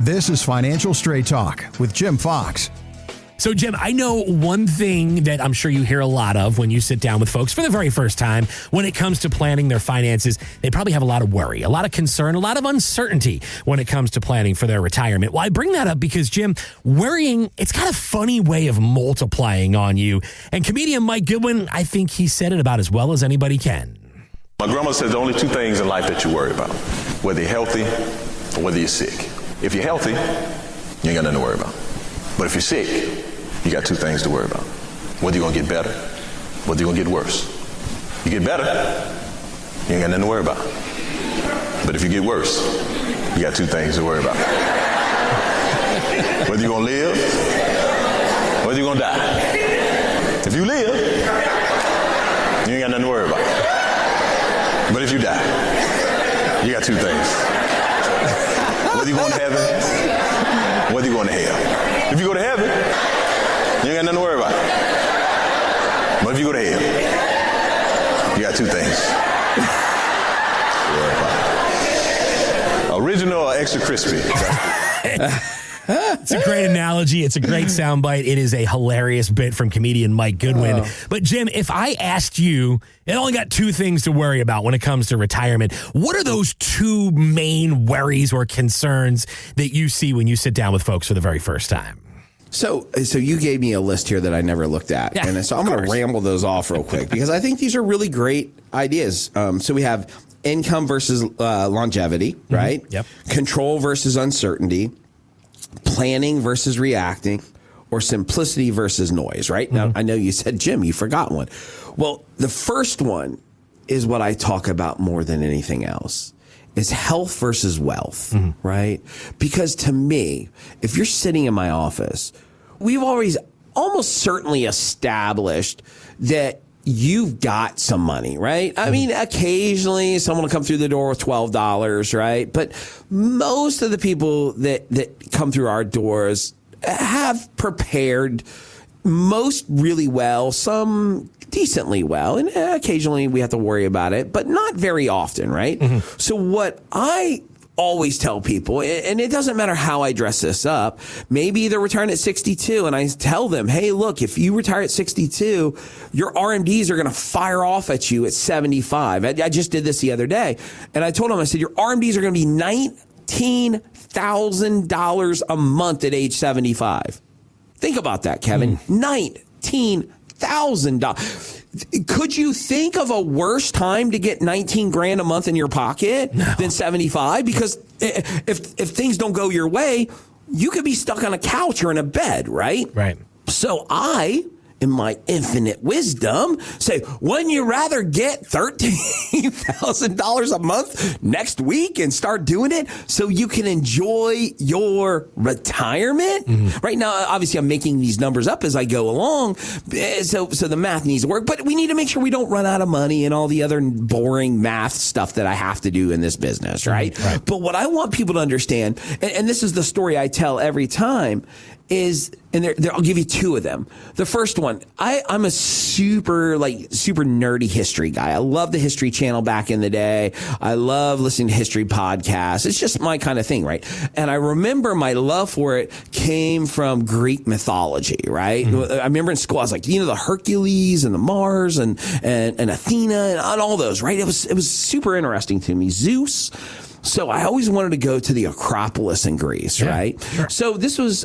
This is Financial Straight Talk with Jim Fox. So, Jim, I know one thing that I'm sure you hear a lot of when you sit down with folks for the very first time when it comes to planning their finances. They probably have a lot of worry, a lot of concern, a lot of uncertainty when it comes to planning for their retirement. Well, I bring that up because, Jim, worrying, it's got a funny way of multiplying on you. And comedian Mike Goodwin, I think he said it about as well as anybody can. My grandma says there are only two things in life that you worry about, whether you're healthy or whether you're sick. If you're healthy, you ain't got nothing to worry about. But if you're sick, you got two things to worry about. Whether you're going to get better, whether you're going to get worse. You get better, you ain't got nothing to worry about. But if you get worse, you got two things to worry about. Whether you're going to live, whether you're going to die. If you live, you ain't got nothing to worry about. But if you die, you got two things. Whether you're going to heaven, whether you're going to hell. If you go to heaven, you ain't got nothing to worry about. But if you go to hell, you got two things to worry about. Original or extra crispy? It's a great analogy. It's a great soundbite. It is a hilarious bit from comedian Mike Goodwin. But, Jim, if I asked you, it only got two things to worry about when it comes to retirement, what are those two main worries or concerns that you see when you sit down with folks for the very first time? So you gave me a list here that I never looked at. Yeah, and so I'm going to ramble those off real quick because I think these are really great ideas. So we have income versus longevity, right? Yep. Control versus uncertainty, planning versus reacting, or simplicity versus noise, right? Now, I know you said, Jim, you forgot one. Well, the first one is what I talk about more than anything else. Is health versus wealth, right? Because to me, if you're sitting in my office, we've always almost certainly established that you've got some money, right? I mean, occasionally someone will come through the door with $12, right? But most of the people that come through our doors have prepared, most really well, some decently well, and occasionally we have to worry about it, but not very often, right? So what I always tell people, and it doesn't matter how I dress this up, maybe they're retiring at 62, and I tell them, hey, look, if you retire at 62, your RMDs are going to fire off at you at 75. I just did this the other day, and I told them, I said, your RMDs are going to be $19,000 a month at age 75. Think about that, Kevin. $19,000. Could you think of a worse time to get 19 grand a month in your pocket than 75? Because if things don't go your way, you could be stuck on a couch or in a bed, right? Right. So I, in my infinite wisdom, say, wouldn't you rather get $13,000 a month next week and start doing it so you can enjoy your retirement? Right now, obviously, I'm making these numbers up as I go along, so the math needs to work. But we need to make sure we don't run out of money and all the other boring math stuff that I have to do in this business, right? But what I want people to understand, and this is the story I tell every time, is, and I'll give you two of them. The first one, I'm a super nerdy history guy. I love the History Channel back in the day. I love listening to history podcasts. It's just my kind of thing, right? And I remember my love for it came from Greek mythology, right? I remember in school, I was like, the Hercules and the Mars and Athena and all those, right? It was super interesting to me. Zeus. So I always wanted to go to the Acropolis in Greece, right? Sure. So this is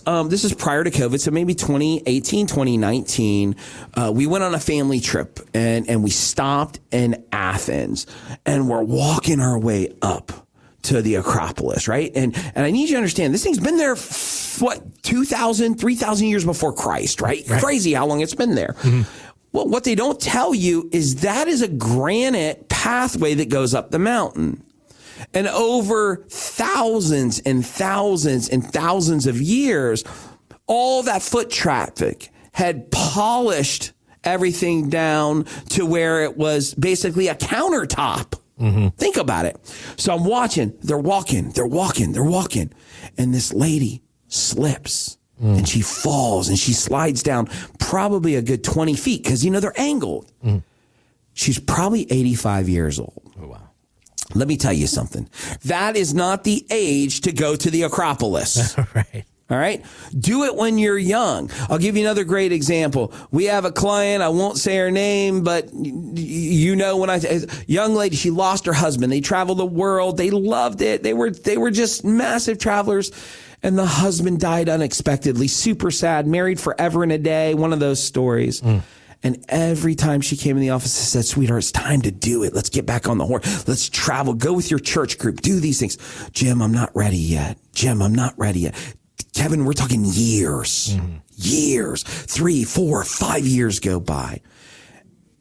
prior to COVID. So maybe 2018, 2019, we went on a family trip and we stopped in Athens and we're walking our way up to the Acropolis, right? And I need you to understand, this thing's been there, 2,000, 3,000 years before Christ, right? Crazy how long it's been there. Well, what they don't tell you is that is a granite pathway that goes up the mountain. And over thousands and thousands and thousands of years, all that foot traffic had polished everything down to where it was basically a countertop. Think about it. So I'm watching. They're walking. And this lady slips. And she falls and she slides down probably a good 20 feet because, they're angled. She's probably 85 years old. Oh, wow. Let me tell you something. That is not the age to go to the Acropolis. Right. All right. Do it when you're young. I'll give you another great example. We have a client. I won't say her name, but you know, when young lady, she lost her husband. They traveled the world. They loved it. They were just massive travelers. And the husband died unexpectedly. Super sad. Married forever and a day. One of those stories. And every time she came in the office, I said, sweetheart, it's time to do it. Let's get back on the horse. Let's travel. Go with your church group. Do these things. Jim, I'm not ready yet. Jim, I'm not ready yet. Kevin, we're talking years, years, 3, 4, 5 years go by.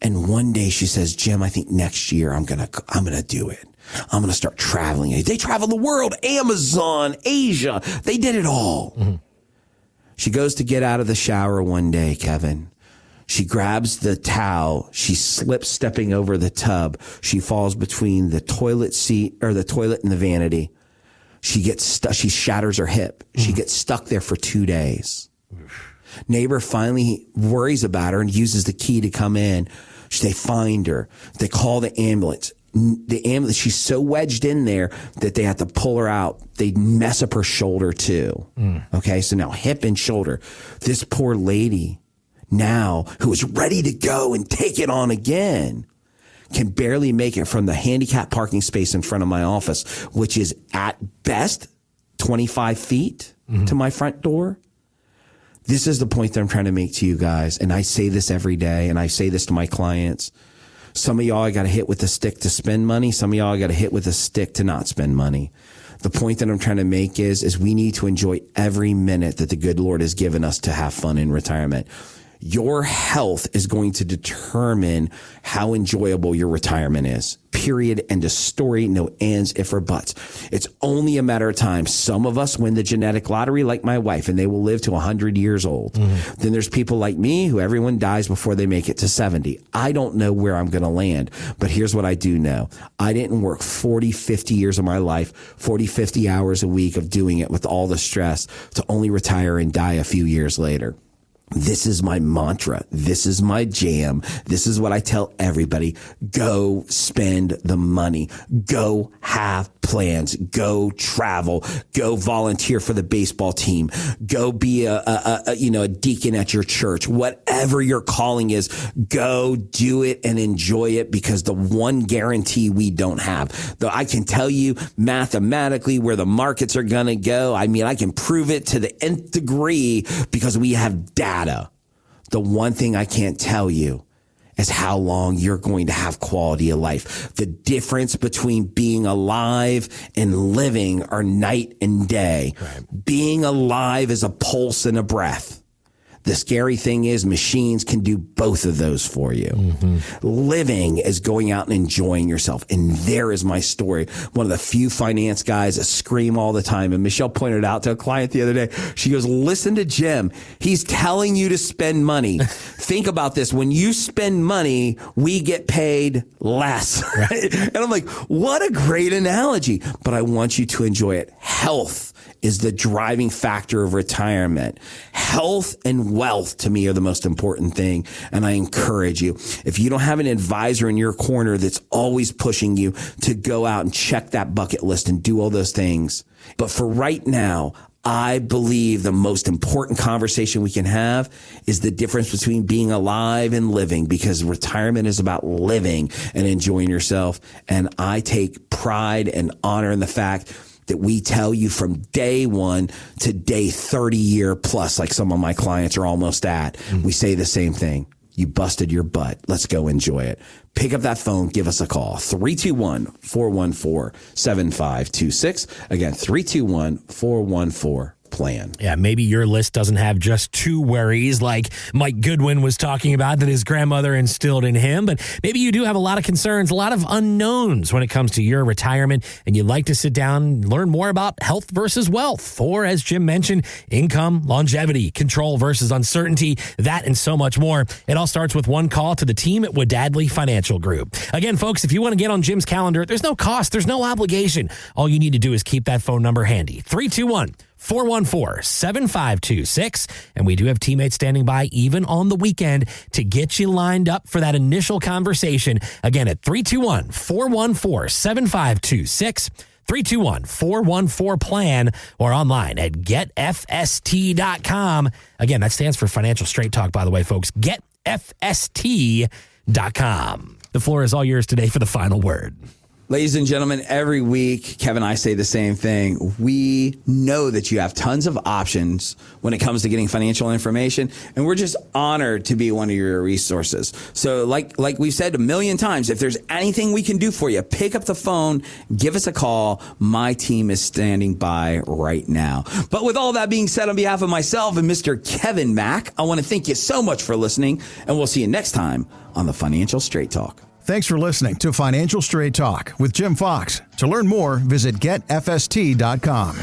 And one day she says, Jim, I think next year I'm going to do it. I'm going to start traveling. They travel the world, Amazon, Asia. They did it all. She goes to get out of the shower one day, Kevin. She grabs the towel. She slips stepping over the tub. She falls between the toilet seat or the toilet and the vanity. She gets stuck. She shatters her hip. She gets stuck there for 2 days. Neighbor finally worries about her and uses the key to come in. They find her. They call the ambulance. She's so wedged in there that they have to pull her out. They mess up her shoulder too. Okay. So now hip and shoulder. This poor lady now who is ready to go and take it on again can barely make it from the handicap parking space in front of my office, which is at best 25 feet to my front door. This is the point that I'm trying to make to you guys. And I say this every day, and I say this to my clients. Some of y'all I got to hit with a stick to spend money. Some of y'all I got to hit with a stick to not spend money. The point that I'm trying to make is we need to enjoy every minute that the good Lord has given us to have fun in retirement. Your health is going to determine how enjoyable your retirement is. Period. End of story. No ands, if, or buts. It's only a matter of time. Some of us win the genetic lottery like my wife, and they will live to 100 years old. Then there's people like me who everyone dies before they make it to 70. I don't know where I'm going to land, but here's what I do know. I didn't work 40, 50 years of my life, 40, 50 hours a week of doing it with all the stress to only retire and die a few years later. This is my mantra. This is my jam. This is what I tell everybody. Go spend the money. Go have plans. Go travel. Go volunteer for the baseball team. Go be a deacon at your church. Whatever your calling is, go do it and enjoy it, because the one guarantee we don't have, though I can tell you mathematically where the markets are going to go. I mean, I can prove it to the nth degree because we have data. The one thing I can't tell you is how long you're going to have quality of life. The difference between being alive and living are night and day. Right. Being alive is a pulse and a breath. The scary thing is machines can do both of those for you. Living is going out and enjoying yourself. And there is my story. One of the few finance guys that scream all the time. And Michelle pointed out to a client the other day, she goes, listen to Jim. He's telling you to spend money. Think about this. When you spend money, we get paid less. Right? And I'm like, what a great analogy. But I want you to enjoy it. Health is the driving factor of retirement. Health and wealth to me are the most important thing. And I encourage you, if you don't have an advisor in your corner that's always pushing you to go out and check that bucket list and do all those things. But for right now, I believe the most important conversation we can have is the difference between being alive and living, because retirement is about living and enjoying yourself. And I take pride and honor in the fact that we tell you from day one to day 30 year plus, like some of my clients are almost at. We say the same thing. You busted your butt. Let's go enjoy it. Pick up that phone. Give us a call. 321-414-7526. Again, 321-414-PLAN. Yeah, maybe your list doesn't have just 2 worries like Mike Goodwin was talking about that his grandmother instilled in him, but maybe you do have a lot of concerns, a lot of unknowns when it comes to your retirement, and you'd like to sit down and learn more about health versus wealth, or as Jim mentioned, income, longevity, control versus uncertainty, that and so much more. It all starts with one call to the team at Wadadley Financial Group. Again, folks, if you want to get on Jim's calendar, there's no cost, there's no obligation. All you need to do is keep that phone number handy. 321 414-7526. And we do have teammates standing by even on the weekend to get you lined up for that initial conversation. Again, at 321-414-7526. 321-414-PLAN or online at getfst.com. Again, that stands for Financial Straight Talk, by the way, folks. Getfst.com. The floor is all yours today for the final word. Ladies and gentlemen, every week, Kevin and I say the same thing. We know that you have tons of options when it comes to getting financial information, and we're just honored to be one of your resources. So like we've said a million times, if there's anything we can do for you, pick up the phone, give us a call. My team is standing by right now. But with all that being said, on behalf of myself and Mr. Kevin Mack, I want to thank you so much for listening, and we'll see you next time on the Financial Straight Talk. Thanks for listening to Financial Straight Talk with Jim Fox. To learn more, visit getfst.com.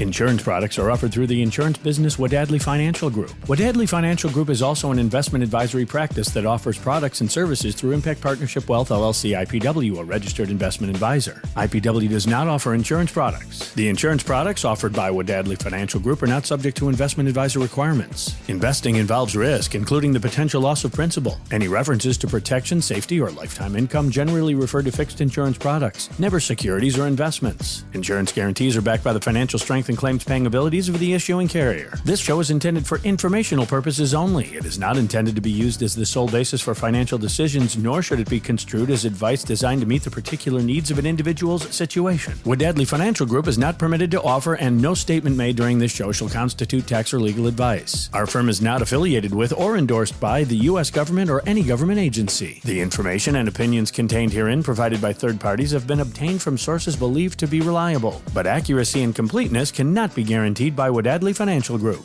Insurance products are offered through the insurance business Wadadley Financial Group. Wadadley Financial Group is also an investment advisory practice that offers products and services through Impact Partnership Wealth LLC IPW, a registered investment advisor. IPW does not offer insurance products. The insurance products offered by Wadadley Financial Group are not subject to investment advisor requirements. Investing involves risk, including the potential loss of principal. Any references to protection, safety, or lifetime income generally refer to fixed insurance products, never securities or investments. Insurance guarantees are backed by the financial strength and claims paying abilities of the issuing carrier. This show is intended for informational purposes only. It is not intended to be used as the sole basis for financial decisions, nor should it be construed as advice designed to meet the particular needs of an individual's situation. Wadadley Financial Group is not permitted to offer, and no statement made during this show shall constitute tax or legal advice. Our firm is not affiliated with or endorsed by the U.S. government or any government agency. The information and opinions contained herein provided by third parties have been obtained from sources believed to be reliable, but accuracy and completeness cannot be guaranteed by Wadadley Financial Group.